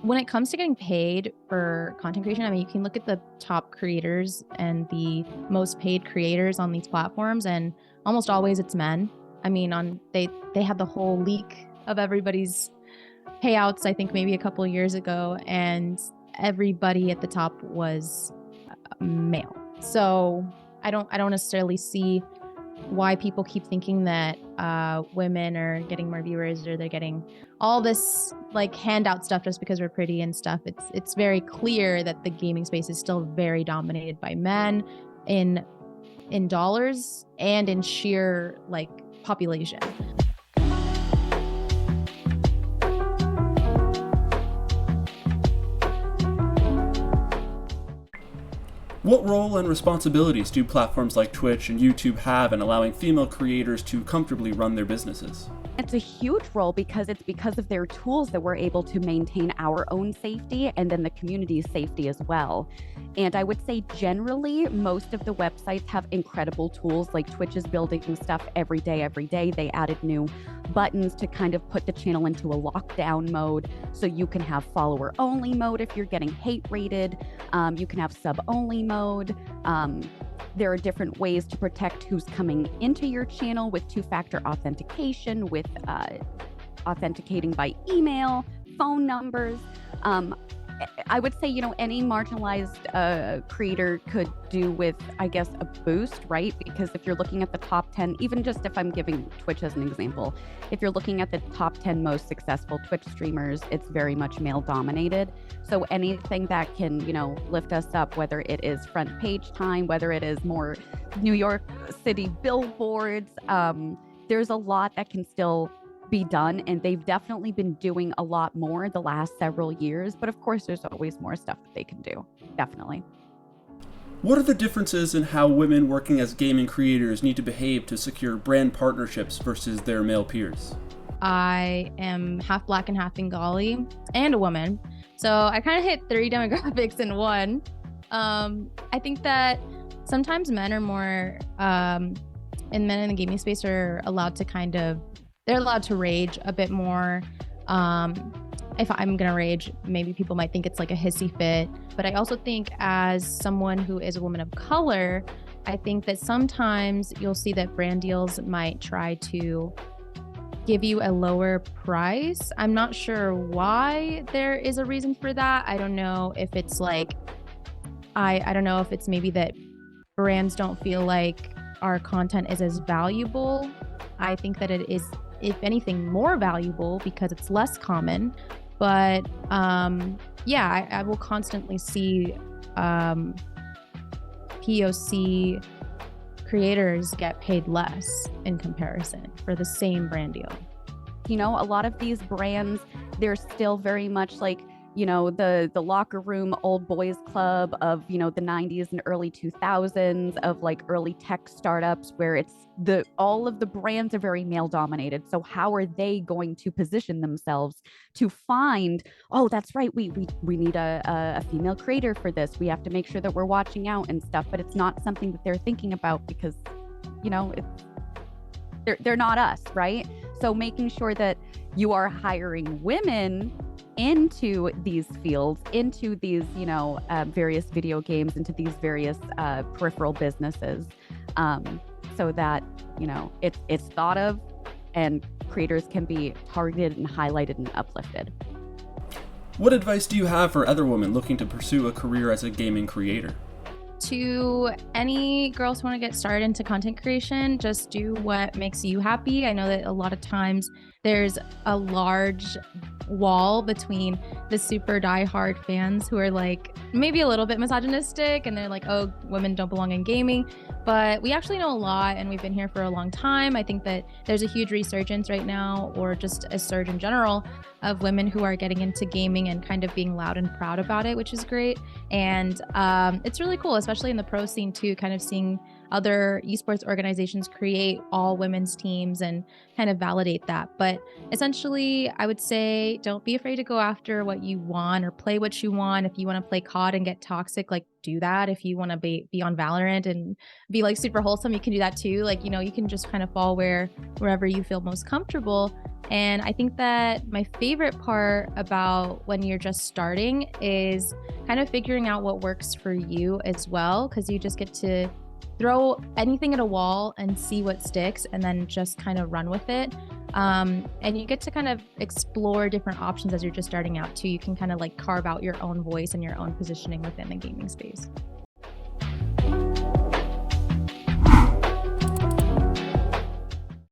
When it comes to getting paid for content creation, I mean, you can look at the top creators and the most paid creators on these platforms, and almost always it's men. I mean, they had the whole leak of everybody's payouts, I think maybe a couple of years ago, and everybody at the top was male. So I don't necessarily see why people keep thinking that women are getting more viewers or they're getting all this like handout stuff just because we're pretty and stuff. It's very clear that the gaming space is still very dominated by men in dollars and in sheer like population. What role and responsibilities do platforms like Twitch and YouTube have in allowing female creators to comfortably run their businesses? It's a huge role because it's because of their tools that we're able to maintain our own safety and then the community's safety as well. And I would say generally, most of the websites have incredible tools. Like Twitch is building stuff every day. They added new buttons to kind of put the channel into a lockdown mode. So you can have follower only mode if you're getting hate rated. You can have sub only mode. There are different ways to protect who's coming into your channel with two-factor authentication, with authenticating by email, phone numbers. I would say, any marginalized creator could do with, I guess, a boost, right? Because if you're looking at the top 10, even just if I'm giving Twitch as an example, if you're looking at the top 10 most successful Twitch streamers, it's very much male dominated. So anything that can, lift us up, whether it is front page time, whether it is more New York City billboards, there's a lot that can still be done, and they've definitely been doing a lot more the last several years, but of course there's always more stuff that they can do. Definitely. What are the differences in how women working as gaming creators need to behave to secure brand partnerships versus their male peers? I am half Black and half Bengali and a woman, so I kind of hit 3 demographics in one. I think that sometimes men are more men in the gaming space are allowed to they're allowed to rage a bit more. If I'm gonna rage, maybe people might think it's like a hissy fit. But I also think as someone who is a woman of color, I think that sometimes you'll see that brand deals might try to give you a lower price. I'm not sure why there is a reason for that. I don't know if it's like, I don't know if it's maybe that brands don't feel like our content is as valuable. I think that it is, if anything, more valuable because it's less common. But I will constantly see POC creators get paid less in comparison for the same brand deal. A lot of these brands, they're still very much like, the locker room old boys club of, the 90s and early 2000s of like early tech startups where it's all of the brands are very male dominated. So how are they going to position themselves to find, oh, that's right, we need a female creator for this. We have to make sure that we're watching out and stuff, but it's not something that they're thinking about because, they're not us, right? So making sure that you are hiring women into these fields, into these, various video games, into these various peripheral businesses, so that, it's thought of and creators can be targeted and highlighted and uplifted. What advice do you have for other women looking to pursue a career as a gaming creator? To any girls who want to get started into content creation, just do what makes you happy. I know that a lot of times there's a large wall between the super diehard fans who are like maybe a little bit misogynistic and they're like, oh, women don't belong in gaming. But we actually know a lot and we've been here for a long time. I think that there's a huge resurgence right now, or just a surge in general, of women who are getting into gaming and kind of being loud and proud about it, which is great. And it's really cool, especially in the pro scene too, kind of seeing other esports organizations create all women's teams and kind of validate that. But essentially, I would say don't be afraid to go after what you want or play what you want. If you want to play COD and get toxic, like do that. If you want to be on Valorant and be like super wholesome, you can do that too. Like, you can just kind of fall wherever you feel most comfortable. And I think that my favorite part about when you're just starting is kind of figuring out what works for you as well, because you just get to throw anything at a wall and see what sticks and then just kind of run with it. And you get to kind of explore different options as you're just starting out too. You can kind of like carve out your own voice and your own positioning within the gaming space.